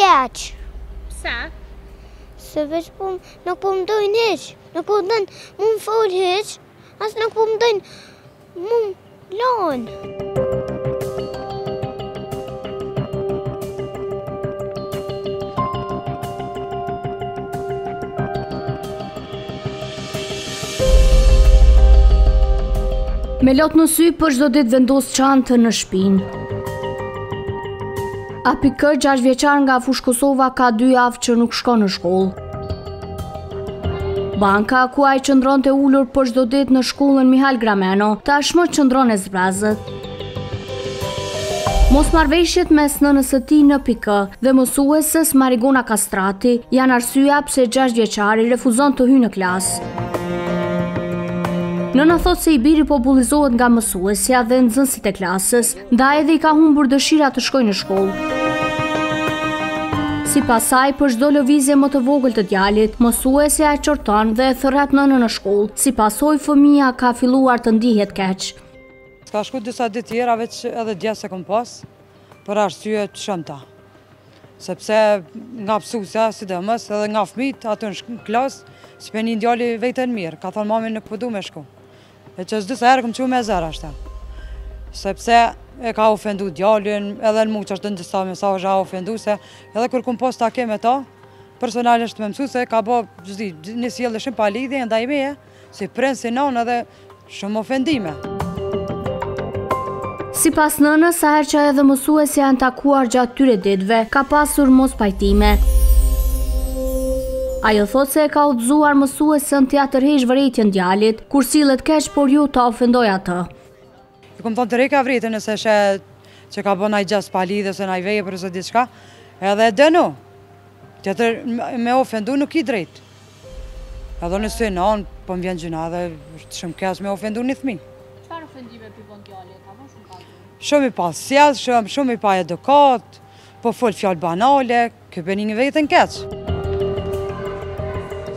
keq. Pse? Se veç nuk po më dojnë hiq, nuk po më dojnë mu më fol hiq, as nuk po më dojnë mu më lanë. Me lot në sy për çdo ditë vendos çantën në shpinë. APK 6 vjeçar nga Fushë Kosova ka 2 javë që nuk shkon në shkollë. Banka ku ai qëndronte ulur për çdo ditë në shkollën Mihal Grameno, tashmë qëndron e zbrazët. Mosmarrveshjet mes nënës së tij në PK dhe mësuesës Marigona Kastrati janë arsyeja pse 6 vjeçari refuzon të hyjë në klasë. Nëna thot se i biri po bullizohet nga mësuesja dhe nxënësit e klasës, ndaj edhe i ka humbur dëshira të shkojë në shkollë. Sipas saj, për çdo lëvizje më të vogël të djalit, mësuesja e qorton dhe e thërrat nënën në shkollë. Si pasojë, fëmia ka filluar të ndihet keq. Ka shku disa ditë tjera veç edhe dje se kom pas, për arsye të shëmta. Sepse nga mësuesja, sidomos edhe nga fëmijët aty në klasë, s'penin djali vetën mirë, ka thonë mami nuk po du me shku. E që s'du se herë këm që me zera ashtë. Sepse e ka ofendu djalin, edhe në mu që është në disa mesazhe a ofendu se edhe kur këm pas ta ke me ta, personalisht me mësu se ka bo një sjellë shumë pa lidhje ndaj meje, si prind, si nanë edhe shumë ofendime. Sipas nënës, sa herë që edhe mësuesja janë takuar gjatë tyre ditëve, ka pasur mos pajtime. Ajo thot se e ka udhëzuar mësuesën t'ia tërheqë vërejtjen djalit, kur sillet keq por ju ta ofendoj atë. I kom thonë të reka vritën nëse që ka bën ai gjas pa lidhje ose ai vepër ose diçka, edhe e dëno. Tjetër me ofendu nuk i drejt. Edhe nëse non po më vjen gjëna dhe shumë keq me ofendu një fëmijë. Çfarë ofendime pi bën djali? Ka vënë shumë pak. Shumë i pa sjell, shumë i pa edukat, po fol fjalë banale, ky bën një vetën keq.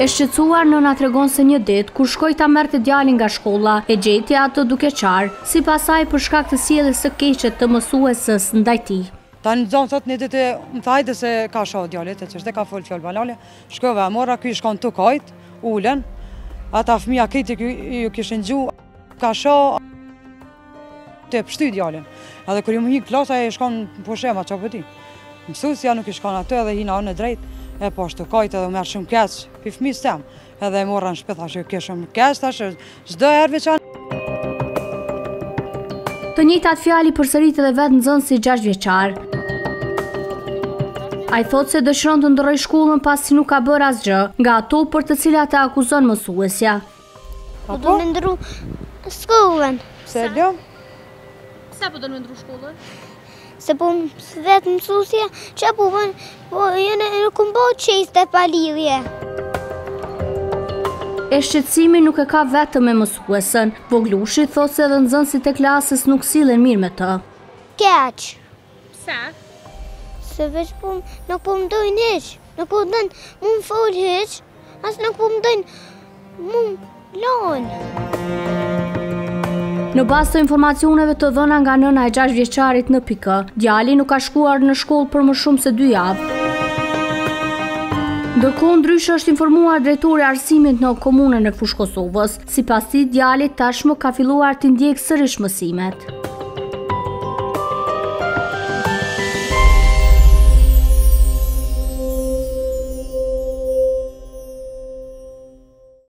E shqetësuar, nëna tregon se një ditë kur shkoi ta merrte djalin nga shkolla, e gjeti atë duke qarë, sipas saj për shkak të sjelljes së keqe të mësuesës ndaj tij. Tani zonë thot një ditë më thajte se ka shoh djalit, që s'de ka fol fjalë banale, shkova mora ky shkon tu kajt, ulën. Ata fëmia këtij ju kishin gju, ka shoh te pshty djalin. Edhe kur ju më hi klasa e shkon po shema çapo ti. Mësuesja nuk i shkon atë edhe hina në drejt. E po shtu kajtë edhe merë shumë keq pi fëmijës tem. Edhe e morra në shtëpi thashë ke shumë keq tash, çdo herë veçan. Të njëjtat fjalë përsërit edhe vetë nxënësi 6 vjeçar. Ai thot se dëshiron të ndrojë shkollën pasi nuk ka bërë asgjë nga ato për të cilat e akuzon mësuesja. Po do me ndru shkollën. Pse lëm? Pse po do me ndru shkollën? Se po vetë mësuesja që po bën, po jene nuk më bëjë qeste pa lidhje. E shqetësimi nuk e ka vetëm me mësuesën, Voglushi thot se edhe nxënësit e klasës nuk sillen mirë me të. Keq. Pse? Se veç nuk po më dojnë hiq, nuk po më dojnë mu më fol hiq, as nuk po më dojnë mu më lanë. Në bazë të informacioneve të dhëna nga nëna e 6 vjeçarit në PK, djali nuk ka shkuar në shkollë për më shumë se 2 javë. Ndërkohë ndryshe është informuar drejtori i arsimit në komunën e Fushë Kosovës. Sipas tij, djali tashmë ka filluar të ndjekë sërish mësimet.